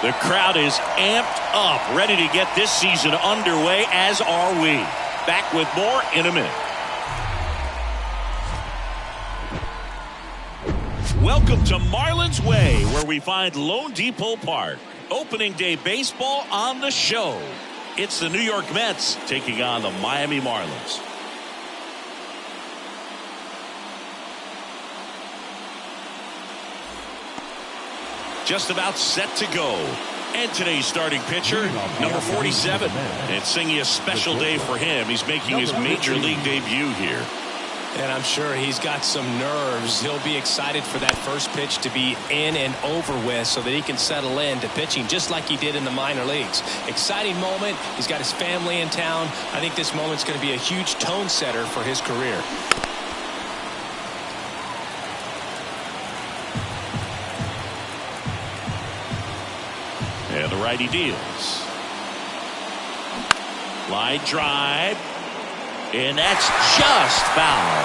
The crowd is amped up, ready to get this season underway, as are we. Back with more in a minute. Welcome to Marlins Way, where we find Lone Depot Park. Opening day baseball on the show. It's the New York Mets taking on the Miami Marlins. Just about set to go. And today's starting pitcher, number 47. It's singing a special day for him. He's making his major league debut here. And I'm sure he's got some nerves. He'll be excited for that first pitch to be in and over with so that he can settle in to pitching just like he did in the minor leagues. Exciting moment. He's got his family in town. I think this moment's going to be a huge tone setter for his career. And the righty deals. Line drive. And that's just foul.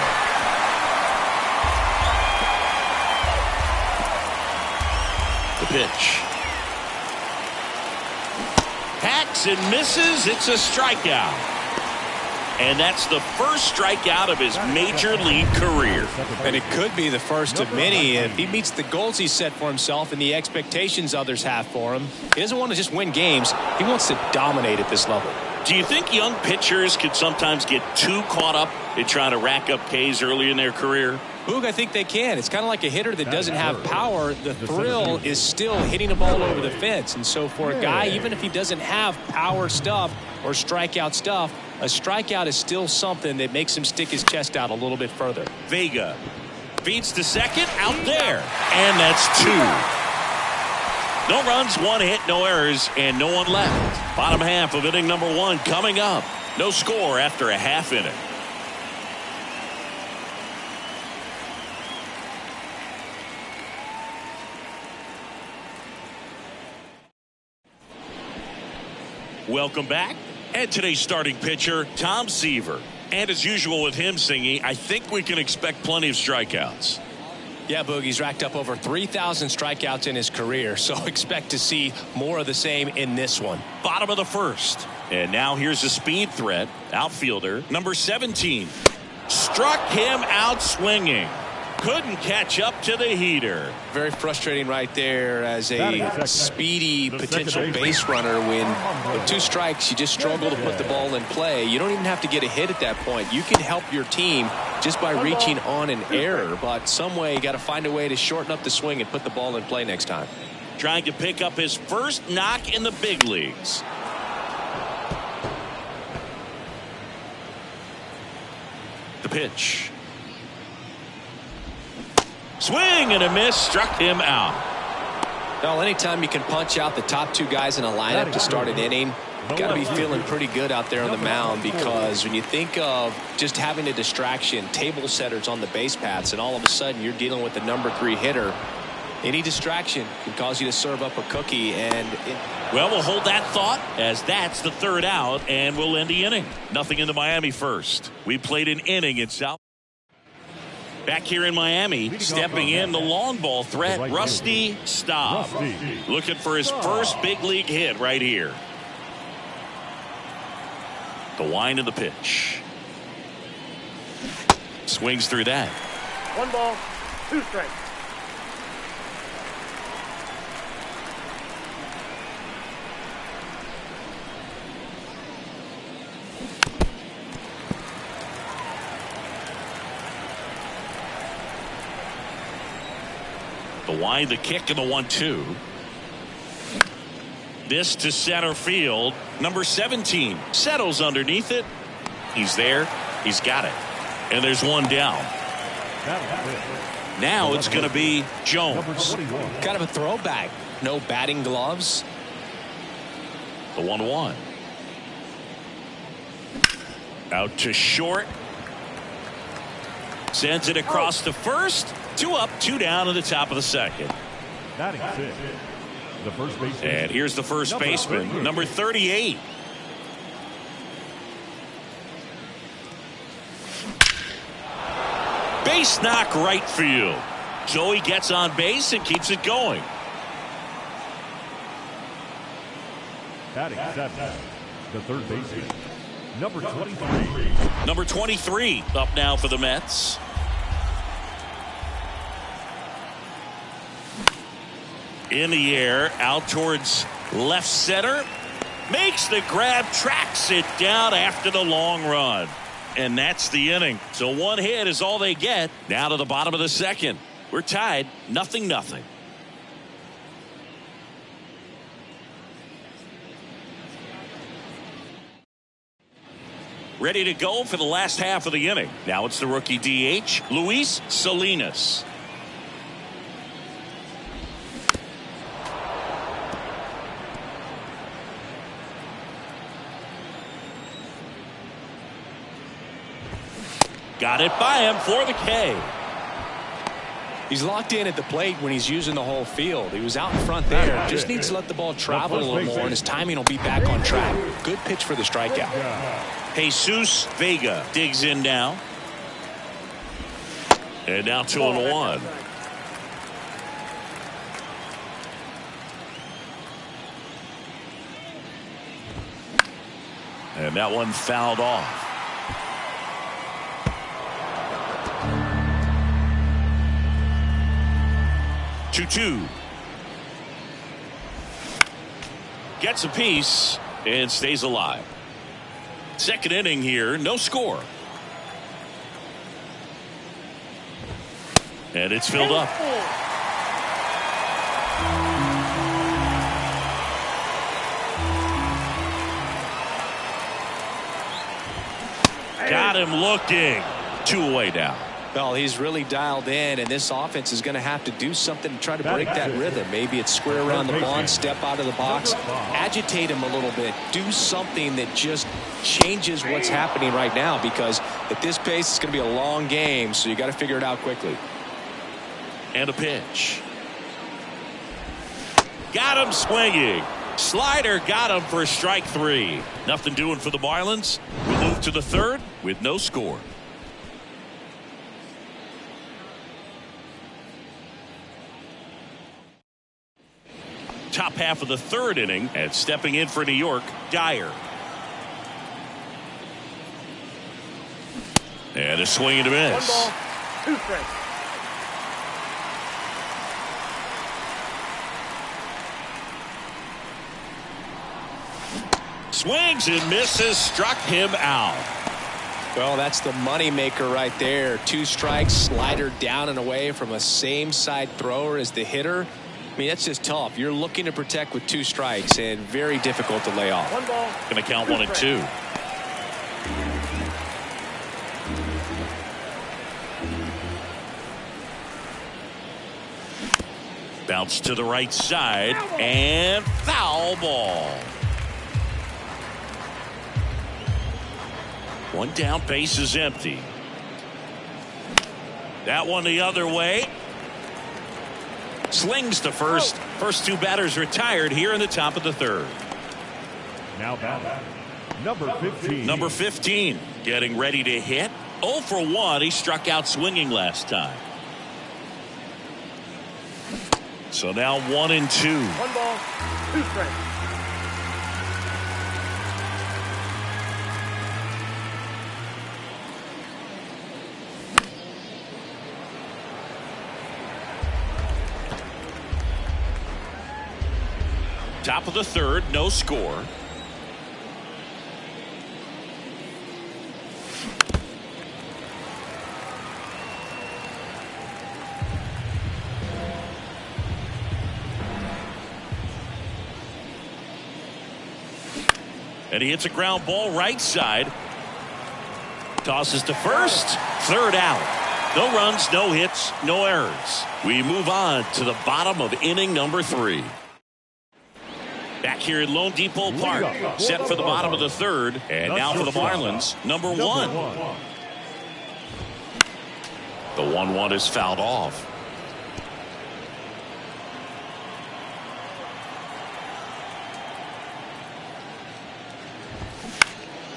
The pitch. Hacks and misses. It's a strikeout. And that's the first strikeout of his major league career. And it could be the first of many if he meets the goals he set for himself and the expectations others have for him. He doesn't want to just win games. He wants to dominate at this level. Do you think young pitchers could sometimes get too caught up in trying to rack up Ks early in their career? Boog, I think they can. It's kind of like a hitter that doesn't have power. The thrill is still hitting a ball over the fence. And so for a guy, even if he doesn't have power stuff or strikeout stuff, a strikeout is still something that makes him stick his chest out a little bit further. Vega feeds to second, out there. And that's two. No runs, one hit, no errors, and no one left. Bottom half of inning number one coming up. No score after a half inning. Welcome back. And today's starting pitcher, Tom Seaver. And as usual with him singing, I think we can expect plenty of strikeouts. Yeah, Boogie's racked up over 3,000 strikeouts in his career, so expect to see more of the same in this one. Bottom of the first. And now here's a speed threat. Outfielder, number 17. Struck him out swinging. Couldn't catch up to the heater. Very frustrating right there as a speedy potential base runner when with two strikes you just struggle to put the ball in play. You don't even have to get a hit at that point. You can help your team just by reaching on an error, but some way you got to find a way to shorten up the swing and put the ball in play next time. Trying to pick up his first knock in the big leagues. The pitch. Swing and a miss, struck him out. Well, anytime you can punch out the top two guys in a lineup to start an inning, you've got to be feeling pretty good out there on the mound, because when you think of just having a distraction, table setters on the base paths, and all of a sudden you're dealing with the number 3 hitter, any distraction can cause you to serve up a cookie. Well, we'll hold that thought as that's the third out, and we'll end the inning. Nothing in the Miami first. We played an inning in South. Back here in Miami, stepping in the long ball threat, Rusty Staub. Looking for his first big league hit right here. The wind of the pitch. Swings through that. 1 ball, 2 strikes. The wind, the kick, and the 1-2. This to center field. Number 17 settles underneath it. He's there. He's got it. And there's one down. Now it's going to be Jones. Kind of a throwback. No batting gloves. The 1-1. Out to short. Sends it across to first. 2 up, 2 down in the top of the second. And here's the first baseman, number 38. Base knock right field. Joey gets on base and keeps it going. Batting seventh, the third baseman, number 23. Number 23 up now for the Mets. In the air, out towards left center. Makes the grab, tracks it down after the long run. And that's the inning. So one hit is all they get. Now to the bottom of the second. We're tied, 0-0. Ready to go for the last half of the inning. Now it's the rookie DH, Luis Salinas. Got it by him for the K. He's locked in at the plate when he's using the whole field. He was out in front there. Just needs to let the ball travel a little more, and his timing will be back on track. Good pitch for the strikeout. Jesus Vega digs in now. And now 2-1. And that one fouled off. 2-2. Gets a piece and stays alive. Second inning here, no score. And it's filled up. Got him looking. 2 away now. Well, he's really dialed in, and this offense is going to have to do something to try to break that rhythm. Maybe it's square around the ball, step out of the box, agitate him a little bit, do something that just changes what's happening right now, because at this pace it's going to be a long game, so you got to figure it out quickly. And a pitch. Got him swinging. Slider got him for strike 3. Nothing doing for the Marlins. We'll move to the third with no score. Top half of the third inning, and stepping in for New York, Dyer. And a swing and a miss. 1 ball, 2 strikes. Swings and misses, struck him out. Well, that's the money maker right there. 2 strikes, slider down and away from a same side thrower as the hitter. I mean, that's just tough. You're looking to protect with 2 strikes, and very difficult to lay off. 1 ball. Going to count 1 and 2. Bounce to the right side, and foul ball. 1 down, base is empty. That one the other way. Slings to first. First 2 batters retired here in the top of the third. Now batting, number 15. Number 15 getting ready to hit. 0 for 1. He struck out swinging last time. So now 1 and 2. 1 ball, 2 strikes. Top of the third, no score. And he hits a ground ball right side. Tosses to first. Third out. No runs, no hits, no errors. We move on to the bottom of inning number 3. Back here at Lone Depot Park, set for the bottom of the third, and now for the Marlins, number 1. The 1-1 is fouled off.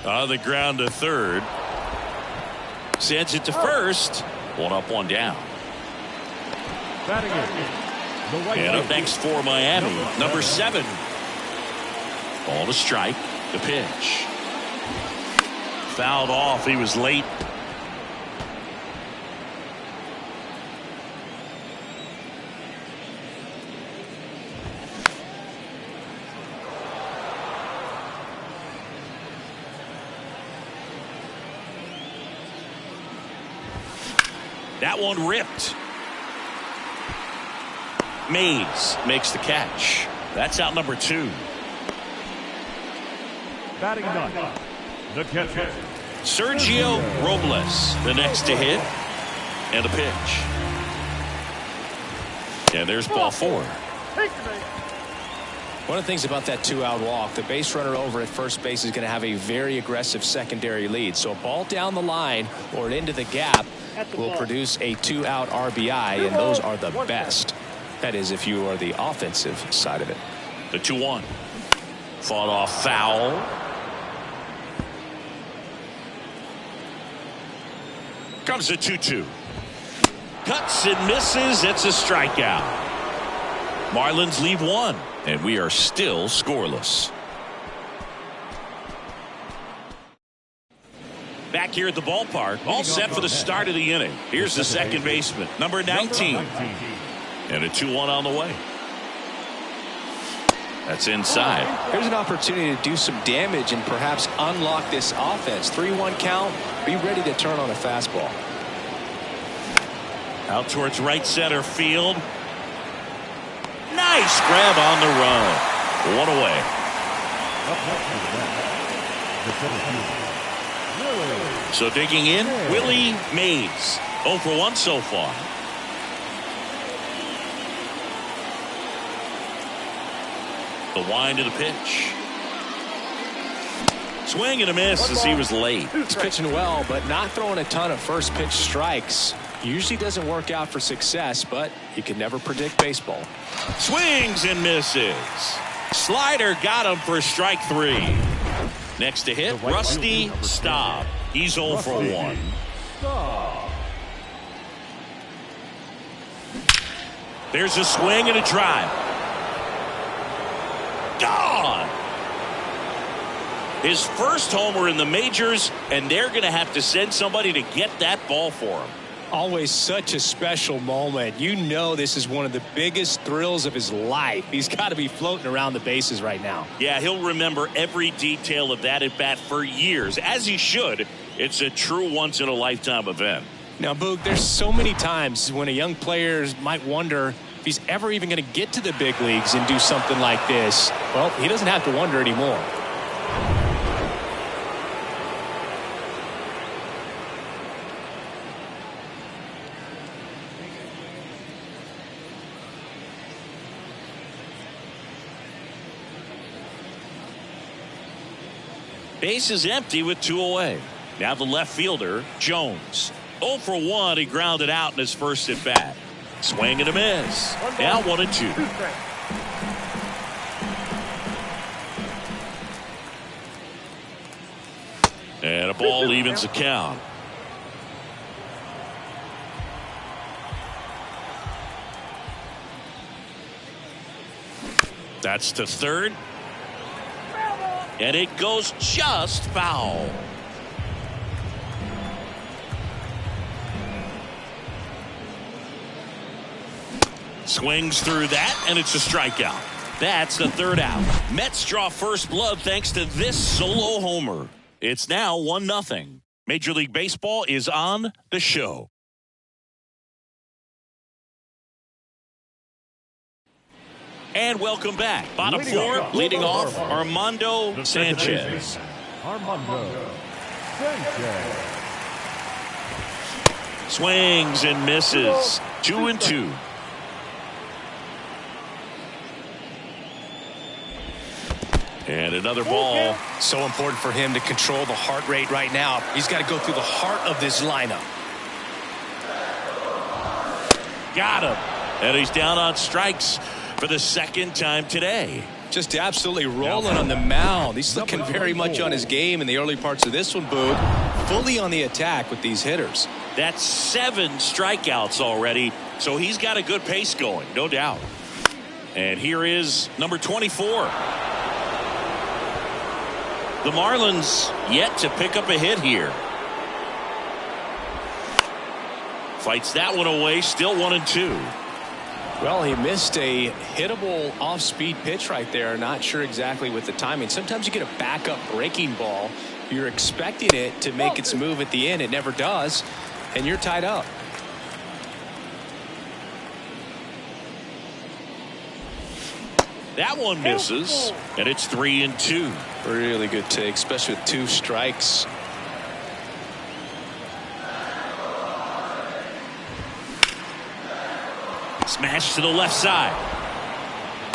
On the ground to third. Sends it to first. 1 up, 1 down. Batting it, the right and up next for Miami, number 7. Ball to strike. The pitch. Fouled off. He was late. That one ripped. Mays makes the catch. That's out number 2. Batting ninth, the catcher, Sergio Robles, the next to hit. And a pitch. And there's ball 4. One of the things about that 2-out walk, the base runner over at first base is going to have a very aggressive secondary lead. So a ball down the line or into the gap will produce a 2-out RBI, and those are the best. That is, if you are the offensive side of it. The 2-1. Fought off foul. Comes the 2-2. Cuts and misses. It's a strikeout. Marlins leave 1, and we are still scoreless. Back here at the ballpark, all set for the start of the inning. Here's the second baseman, number 19. And a 2-1 on the way. That's inside. Here's an opportunity to do some damage and perhaps unlock this offense. 3-1 count. Be ready to turn on a fastball. Out towards right center field. Nice grab on the run. 1 away. So digging in, Willie Mays. 0 for 1 so far. The wind of the pitch. Swing and a miss as he was late. He's pitching well, but not throwing a ton of first pitch strikes. Usually doesn't work out for success, but you can never predict baseball. Swings and misses. Slider got him for strike 3. Next to hit, Rusty Staub. He's 0 for 1. There's a swing and a drive. Gone. His first homer in the majors, and they're going to have to send somebody to get that ball for him. Always such a special moment. You know this is one of the biggest thrills of his life. He's got to be floating around the bases right now. Yeah, he'll remember every detail of that at bat for years, as he should. It's a true once-in-a-lifetime event. Now, Boog, there's so many times when a young player might wonder if he's ever even going to get to the big leagues and do something like this. Well, he doesn't have to wonder anymore. Base is empty with 2 away. Now the left fielder, Jones. 0 for 1. He grounded out in his first at bat. Swing and a miss. Now 1-2. And a ball evens the count. That's to third. And it goes just foul. Swings through that, and it's a strikeout. That's the 3rd out. Mets draw first blood thanks to this solo homer. It's now 1-0. Major League Baseball is on the show. And welcome back. Bottom four, leading off, Armando Sanchez. Armando Sanchez. Swings and misses. 2-2. And another ball. So important for him to control the heart rate right now. He's got to go through the heart of this lineup. Got him. And he's down on strikes for the 2nd time today. Just absolutely rolling on the mound. He's looking very much on his game in the early parts of this one, Boog. Fully on the attack with these hitters. That's 7 strikeouts already, so he's got a good pace going, no doubt. And here is number 24. The Marlins yet to pick up a hit here. Fights that one away, still 1-2. Well, he missed a hittable off-speed pitch right there. Not sure exactly with the timing. Sometimes you get a backup breaking ball. You're expecting it to make its move at the end. It never does, and you're tied up. That one misses, and it's 3-2. Really good take, especially with 2 strikes. Smash to the left side.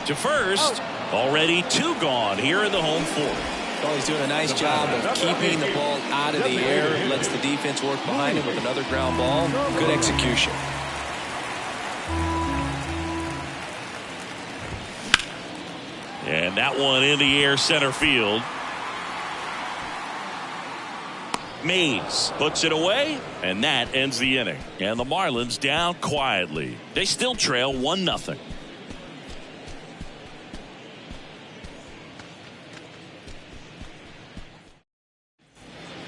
To first. Already 2 gone here in the home 4th. Well, he's doing a nice job of keeping the ball out of the air. Lets the defense work behind him with another ground ball. Good execution. And that one in the air center field. Mays puts it away, and that ends the inning. And the Marlins down quietly. They still trail 1-0.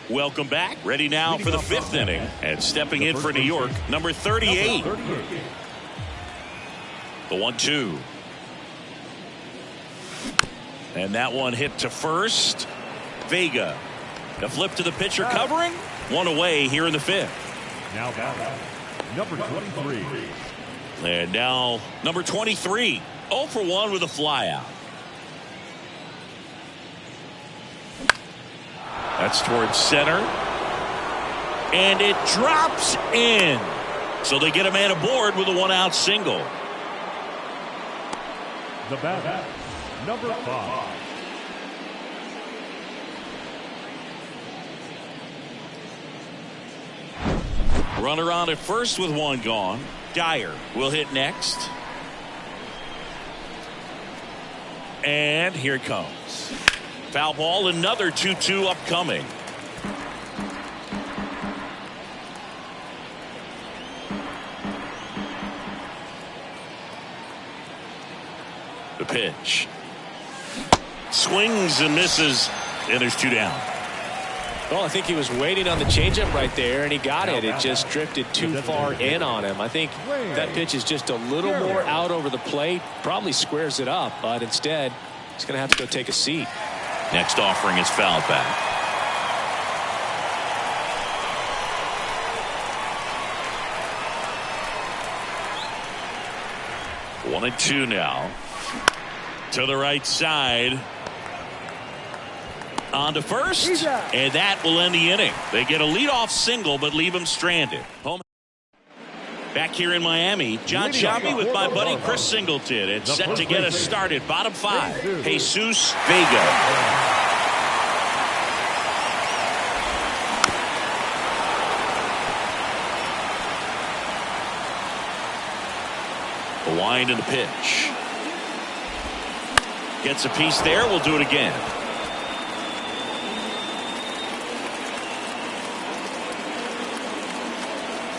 Welcome back. Ready now for the 5th inning. And stepping in for New York, number 38. The 1-2. And that one hit to first. Vega. The flip to the pitcher covering. 1 away here in the 5th. Now back, number 23. And now number 23. 0 for 1 with a flyout. That's towards center. And it drops in. So they get a man aboard with a 1-out single. The batter, number 5. Runner on at first with 1 gone. Dyer will hit next. And here it comes. Foul ball, another 2-2 upcoming. The pitch. Swings and misses, and there's 2 down. Well, I think he was waiting on the changeup right there, and he got it. It just drifted too far in on him. I think that pitch is just a little more out over the plate. Probably squares it up, but instead, he's going to have to go take a seat. Next offering is fouled back. One and 2 now. To the right side. On to first, and that will end the inning. They get a leadoff single, but leave him stranded. Home. Back here in Miami, John Sciambi with my buddy Chris Singleton. It's set to get us started. Bottom 5, Jesus Vega. The wind and the pitch. Gets a piece there. We'll do it again.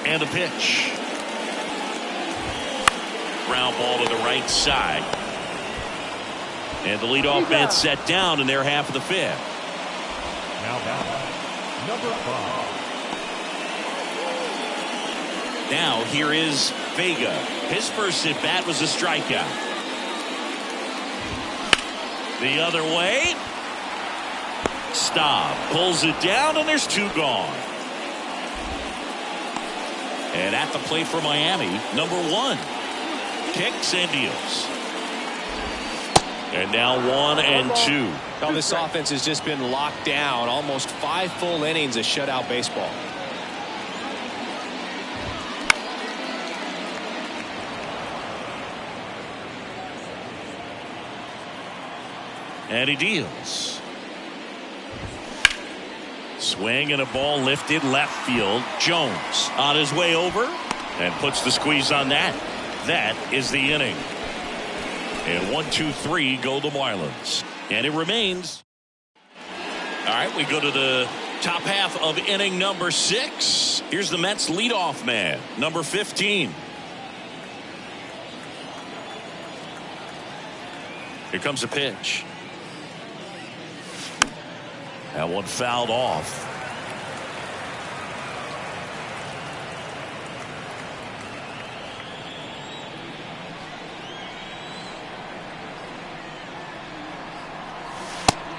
And the pitch. Ground ball to the right side. And the leadoff man set down in their half of the 5th. Now back, number 5. Now here is Vega. His first at bat was a strikeout. The other way. Stop. Pulls it down, and there's 2 gone. And at the plate for Miami, number 1. Kicks and deals. And now 1 and 2. Well, this offense has just been locked down. Almost 5 full innings of shutout baseball. And he deals. Swing and a ball lifted left field. Jones on his way over and puts the squeeze on that. That is the inning. And 1, 2, 3 go the Marlins. And it remains. All right, we go to the top half of inning number 6. Here's the Mets leadoff man, number 15. Here comes a pitch. That one fouled off.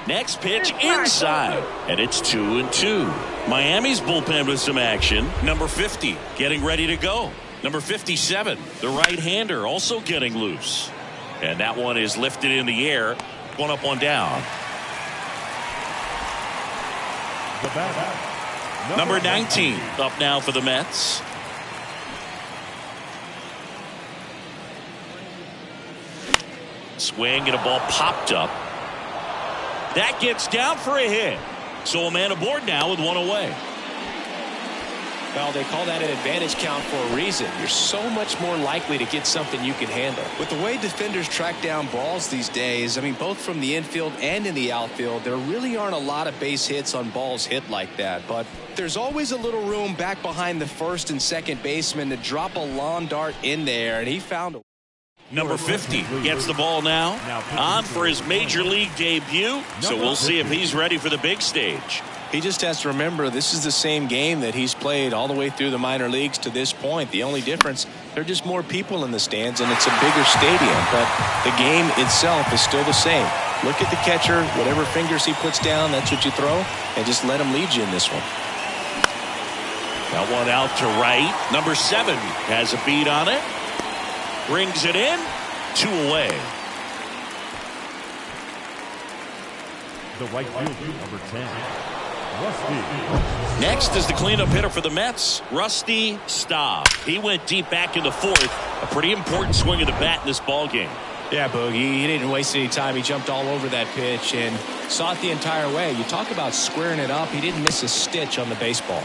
Next pitch inside, and it's 2-2. Miami's bullpen with some action. Number 50 getting ready to go. Number 57, the right-hander, also getting loose. And that one is lifted in the air. One up, one down. Number 19 up now for the Mets. Swing and a ball popped up. That gets down for a hit. So a man aboard now with one away. Well, they call that an advantage count for a reason. You're so much more likely to get something you can handle. With the way defenders track down balls these days, I mean, both from the infield and in the outfield, there really aren't a lot of base hits on balls hit like that. But there's always a little room back behind the first and second baseman to drop a lawn dart in there, and he found a... Number 50 gets the ball now on for his major league debut. So we'll see if he's ready for the big stage. He just has to remember this is the same game that he's played all the way through the minor leagues to this point. The only difference, there are just more people in the stands and it's a bigger stadium. But the game itself is still the same. Look at the catcher. Whatever fingers he puts down, that's what you throw. And just let him lead you in this one. That one out to right. Number 7 has a beat on it. Brings it in. 2 away. The right fielder, number 10, Rusty. Next is the cleanup hitter for the Mets, Rusty Staub. He went deep back in the 4th. A pretty important swing of the bat in this ball game. Yeah, Boogie, he didn't waste any time. He jumped all over that pitch and saw it the entire way. You talk about squaring it up. He didn't miss a stitch on the baseball.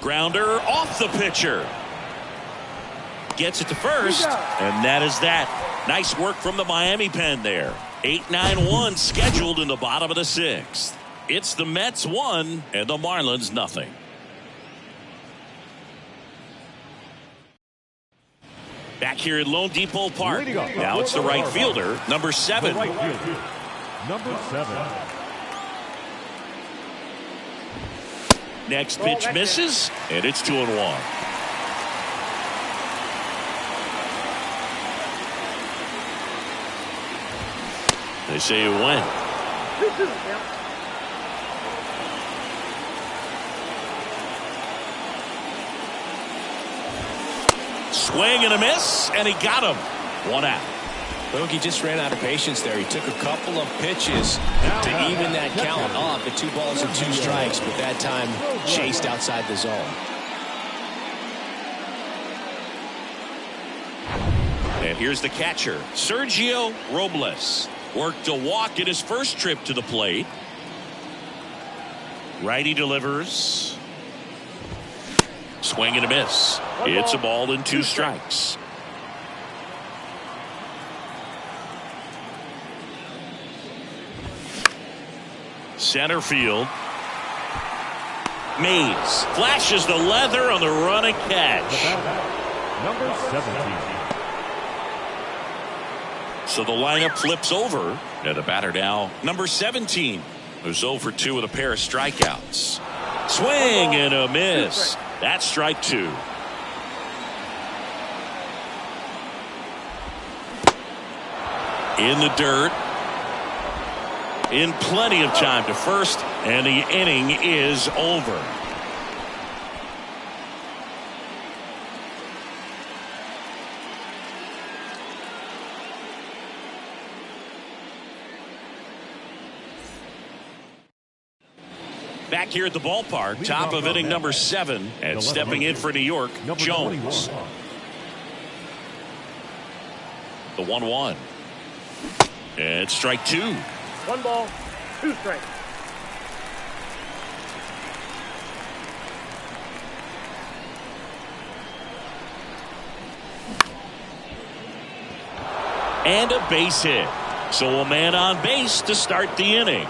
Grounder off the pitcher. Gets it to first, and that is that. Nice work from the Miami pen there. 8-9-1 scheduled in the bottom of the 6th. It's the Mets 1 and the Marlins nothing. Back here at Lone Depot Park. Now it's the right fielder, number 7. The right fielder, number 7. Next pitch misses, and it's 2-1. They say it went. Swing and a miss, and he got him. 1 out. Boogie just ran out of patience there. He took a couple of pitches to even that count up at 2 balls and 2 strikes, but that time chased outside the zone. And here's the catcher, Sergio Robles. Worked a walk in his first trip to the plate. Righty delivers. Swing and a miss. It's a ball and 2 strikes. Center field. Mays flashes the leather on the run and catch. Number 17. So the lineup flips over. And the batter now, number 17, who's 0 for 2 with a pair of strikeouts. Swing and a miss. That's strike 2. In the dirt. In plenty of time to first, and the inning is over. Back here at the ballpark, top of inning number 7, and stepping in for New York, Jones. The 1-1. And strike 2. 1 ball, 2 strikes. And a base hit. So a man on base to start the inning.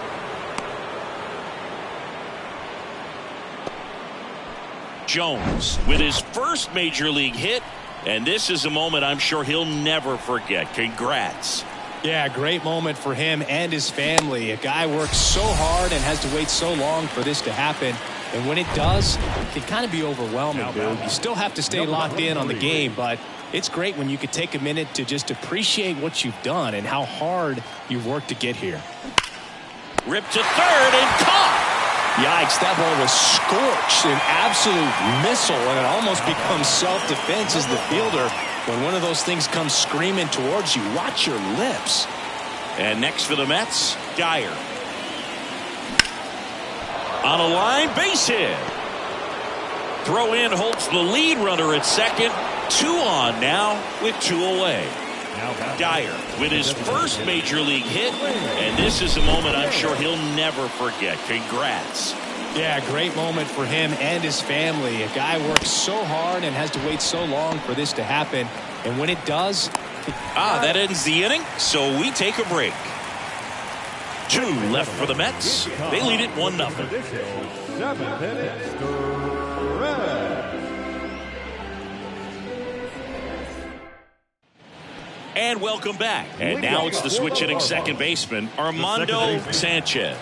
Jones with his first major league hit, and this is a moment I'm sure he'll never forget. Congrats. Yeah, great moment for him and his family. A guy works so hard and has to wait so long for this to happen. And when it does, it can kind of be overwhelming, dude. You still have to stay locked in on the game, but it's great when you could take a minute to just appreciate what you've done and how hard you've worked to get here. Ripped to third and caught. Yikes, that ball was scorched, an absolute missile, and it almost becomes self-defense as the fielder. When one of those things comes screaming towards you, watch your lips. And next for the Mets, Dyer. On a line, base hit. Throw in holds the lead runner at second. 2 on now with 2 away. Dyer with his first major league hit, and this is a moment I'm sure he'll never forget. Congrats. Yeah, great moment for him and his family. A guy works so hard and has to wait so long for this to happen, and when it does, that ends the inning, so we take a break. 2 left for the Mets. They lead it 1-0. 7th inning, Red. And welcome back. And now it's the switch-hitting second baseman, Armando Sanchez.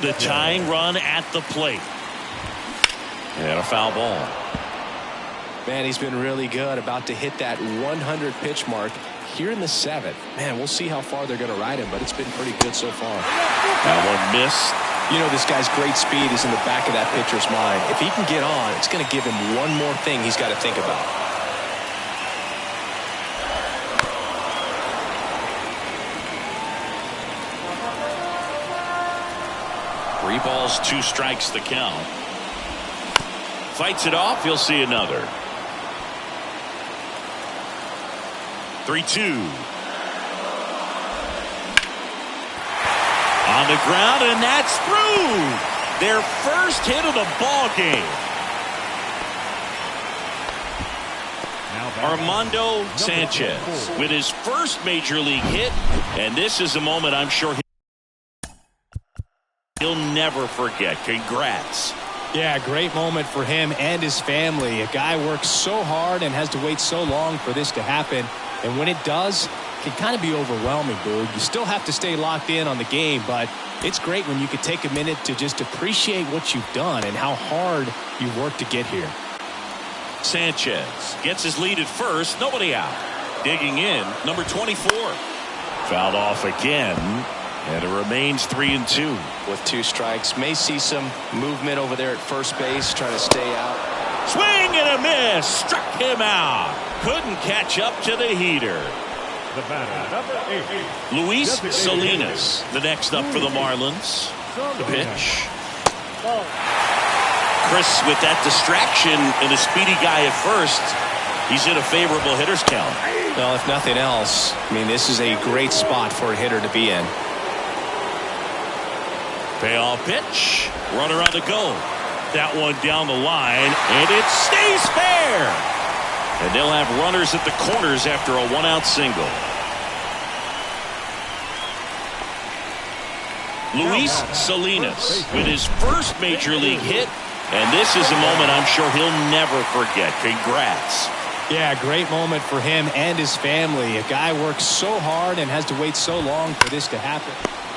The tying run at the plate. And a foul ball. Man, he's been really good. About to hit that 100 pitch mark here in the 7th. Man, we'll see how far they're going to ride him, but it's been pretty good so far. That one missed. You know, this guy's great speed is in the back of that pitcher's mind. If he can get on, it's going to give him one more thing he's got to think about. 3 balls, 2 strikes the count. Fights it off. He'll see another. 3-2. On the ground, and that's through. Their first hit of the ball game. Armando Sanchez with his first major league hit, and this is a moment I'm sure he'll never forget. Congrats. Yeah, great moment for him and his family. A guy works so hard and has to wait so long for this to happen. And when it does, it can kind of be overwhelming, dude. You still have to stay locked in on the game, but it's great when you could take a minute to just appreciate what you've done and how hard you've worked to get here. Sanchez gets his lead at first. Nobody out. Digging in, number 24. Fouled off again. And it remains 3-2. With 2 strikes, may see some movement over there at first base, trying to stay out. Swing and a miss. Struck him out. Couldn't catch up to the heater. The batter, number 8. Luis Salinas, the next up for the Marlins. The pitch. Chris with that distraction and a speedy guy at first. He's in a favorable hitter's count. Well, if nothing else, I mean, this is a great spot for a hitter to be in. Payoff pitch. Runner on the go. That one down the line, and it stays fair. And they'll have runners at the corners after a 1-out single. Luis Salinas with his first major league hit, and this is a moment I'm sure he'll never forget. Congrats. Yeah, great moment for him and his family. A guy works so hard and has to wait so long for this to happen.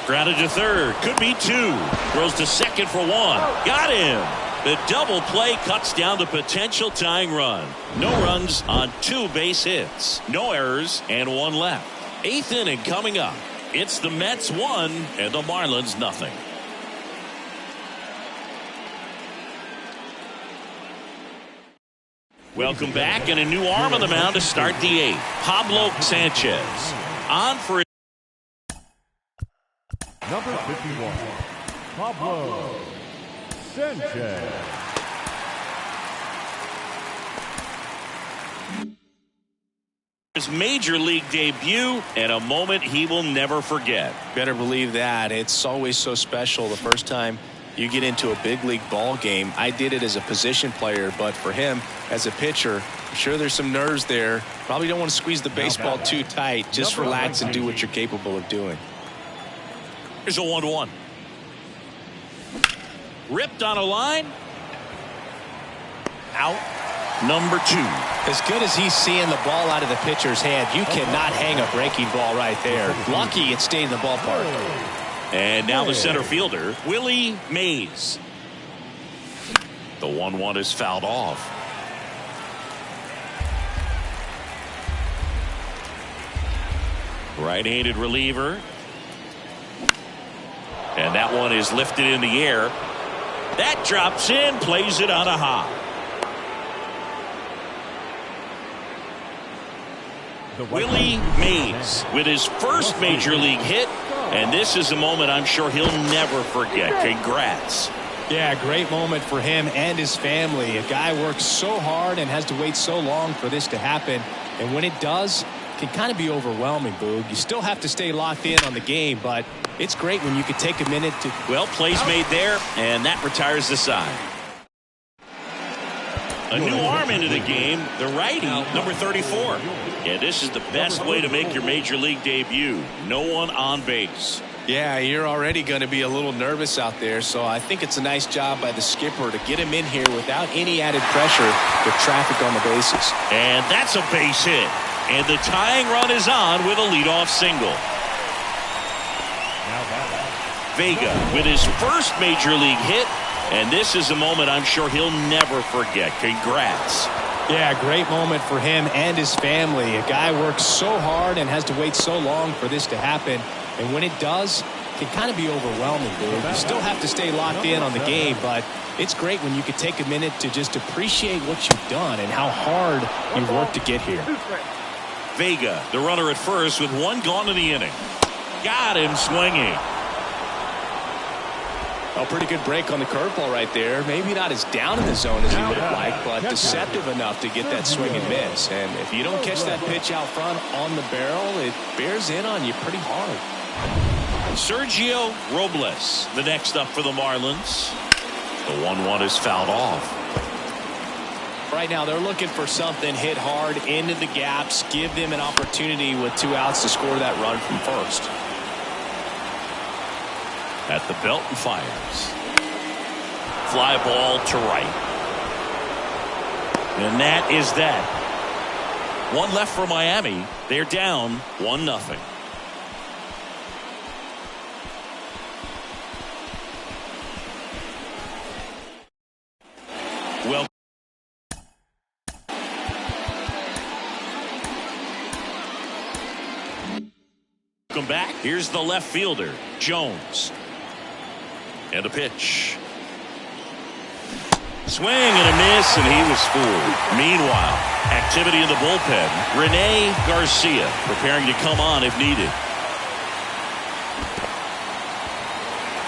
Grounded to third. Could be 2. Throws to second for 1. Got him. The double play cuts down the potential tying run. No runs on 2 base hits. No errors and 1 left. 8th inning coming up. It's the Mets 1 and the Marlins nothing. Welcome back, and a new arm on the mound to start the 8th. Pablo Sanchez on for Number 51, Pablo Sanchez. His major league debut, and a moment he will never forget. Better believe that. It's always so special the first time you get into a big league ball game. I did it as a position player, but for him as a pitcher, I'm sure there's some nerves there. Probably don't want to squeeze the baseball too tight. Just relax and do what you're capable of doing. Here's a 1-1. Ripped on a line. Out number 2. As good as he's seeing the ball out of the pitcher's hand, you cannot hang a breaking ball right there. Lucky it stayed in the ballpark. And now the center fielder, Willie Mays. The 1-1 is fouled off. Right-handed reliever. And that one is lifted in the air. That drops in, plays it on a hop. Willie Mays with his first major league hit, and this is a moment I'm sure he'll never forget. Congrats. Yeah, great moment for him and his family. A guy works so hard and has to wait so long for this to happen, and when it does, it can kind of be overwhelming, Boog. You still have to stay locked in on the game, but it's great when you can take a minute to... Well, plays made there, and that retires the side. A new arm into the game, the righty, number 34. Yeah, this is the best way to make your major league debut. No one on base. Yeah, you're already going to be a little nervous out there, so I think it's a nice job by the skipper to get him in here without any added pressure with traffic on the bases. And that's a base hit. And the tying run is on with a leadoff single. Vega with his first major league hit. And this is a moment I'm sure he'll never forget. Congrats. Yeah, great moment for him and his family. A guy works so hard and has to wait so long for this to happen. And when it does, it can kind of be overwhelming, dude. You still have to stay locked in on the game, but it's great when you can take a minute to just appreciate what you've done and how hard you worked to get here. Vega, the runner at first with 1 gone in the inning. Got him swinging. A pretty good break on the curveball right there. Maybe not as down in the zone as he would have liked, but deceptive enough to get that swing and miss. And if you don't catch that pitch out front on the barrel, it bears in on you pretty hard. Sergio Robles, the next up for the Marlins. The 1-1 is fouled off. Right now they're looking for something hit hard into the gaps, give them an opportunity with 2 outs to score that run from first. At the belt and fires. Fly ball to right. And that is that. 1 left for Miami. They're down 1-0. Well, welcome back. Here's the left fielder, Jones. And a pitch. Swing and a miss, and he was fooled. Meanwhile, activity in the bullpen. Rene Garcia preparing to come on if needed.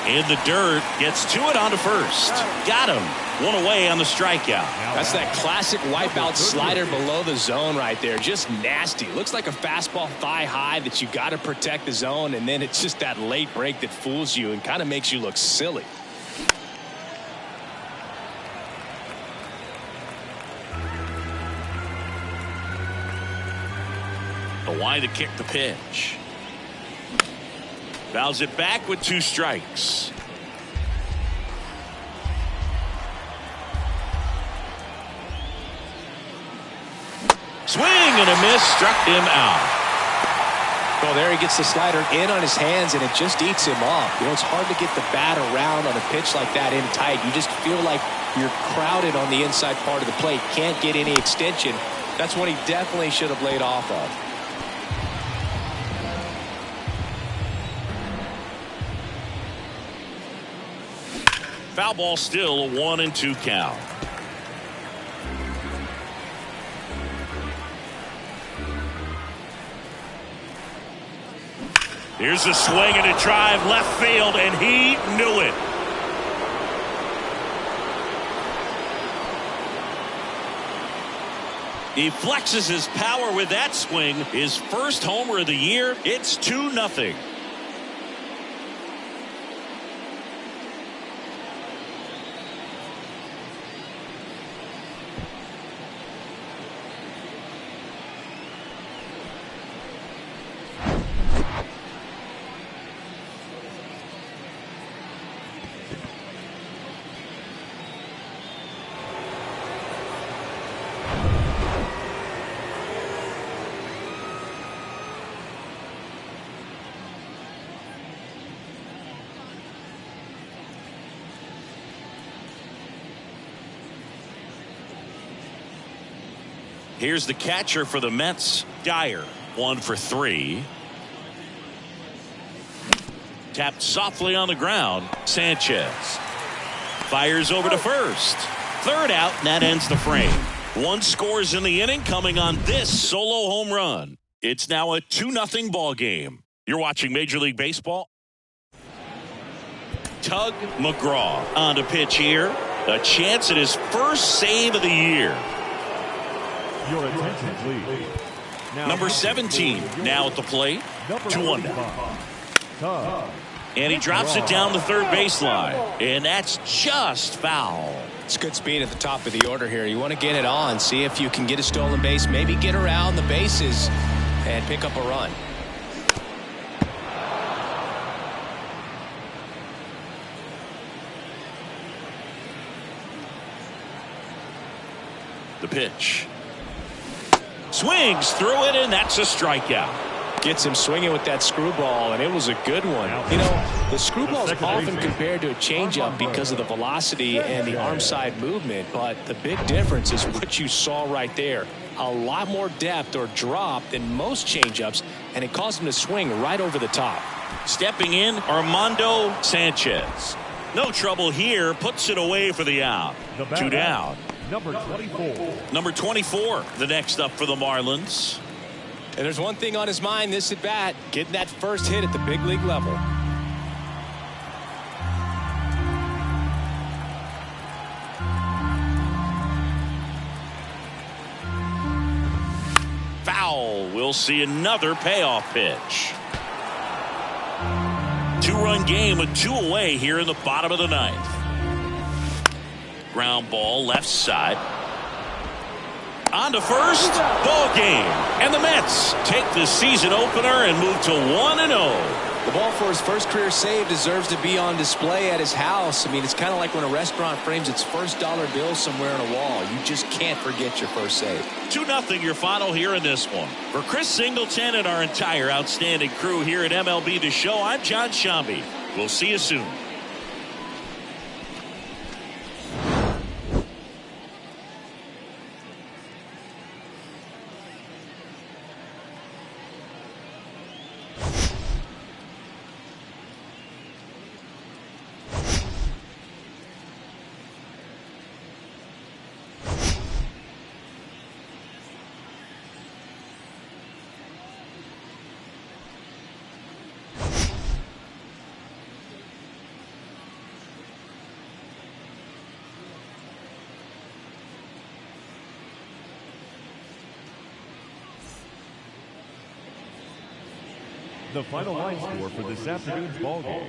In the dirt, gets to it onto first. Got him. 1 away on the strikeout. That's that classic wipeout slider below the zone right there. Just nasty. Looks like a fastball thigh high that you got to protect the zone, and then it's just that late break that fools you and kind of makes you look silly. The line to kick the pitch. Fouls it back with 2 strikes. Swing and a miss, struck him out. Well, there he gets the slider in on his hands, and it just eats him off. You know, it's hard to get the bat around on a pitch like that in tight. You just feel like you're crowded on the inside part of the plate. Can't get any extension. That's what he definitely should have laid off of. Foul ball, still a 1-2 count. Here's a swing and a drive left field, and he knew it. He flexes his power with that swing. His first homer of the year. It's 2-0. Here's the catcher for the Mets, Dyer. 1 for 3. Tapped softly on the ground. Sanchez fires over to first. Third out, and that ends the frame. 1 scores in the inning, coming on this solo home run. It's now a 2-0 ball game. You're watching Major League Baseball. Tug McGraw on to pitch here. A chance at his first save of the year. Your attention, please. Number 17 now at the plate. 2-1 now. And he drops it down the third baseline. And that's just foul. It's good speed at the top of the order here. You want to get it on, see if you can get a stolen base, maybe get around the bases and pick up a run. The pitch. Swings through it, and that's a strikeout. Gets him swinging with that screwball, and it was a good one. You know, the screwball is often compared to a changeup because of the velocity and the arm side movement, but the big difference is what you saw right there. A lot more depth or drop than most changeups, and it caused him to swing right over the top. Stepping in, Armando Sanchez. No trouble here, puts it away for the out. 2 down. Number 24. Number 24, the next up for the Marlins. And there's one thing on his mind this at bat, getting that first hit at the big league level. Foul. We'll see another payoff pitch. 2-run game with 2 away here in the bottom of the 9th. Ground ball left side. On to first. Ball game. And the Mets take the season opener and move to 1-0. The ball for his first career save deserves to be on display at his house. I mean, it's kind of like when a restaurant frames its first dollar bill somewhere on a wall. You just can't forget your first save. 2-0 your final here in this one. For Chris Singleton and our entire outstanding crew here at MLB The Show, I'm John Shambi. We'll see you soon. The final line score for this afternoon's ball game.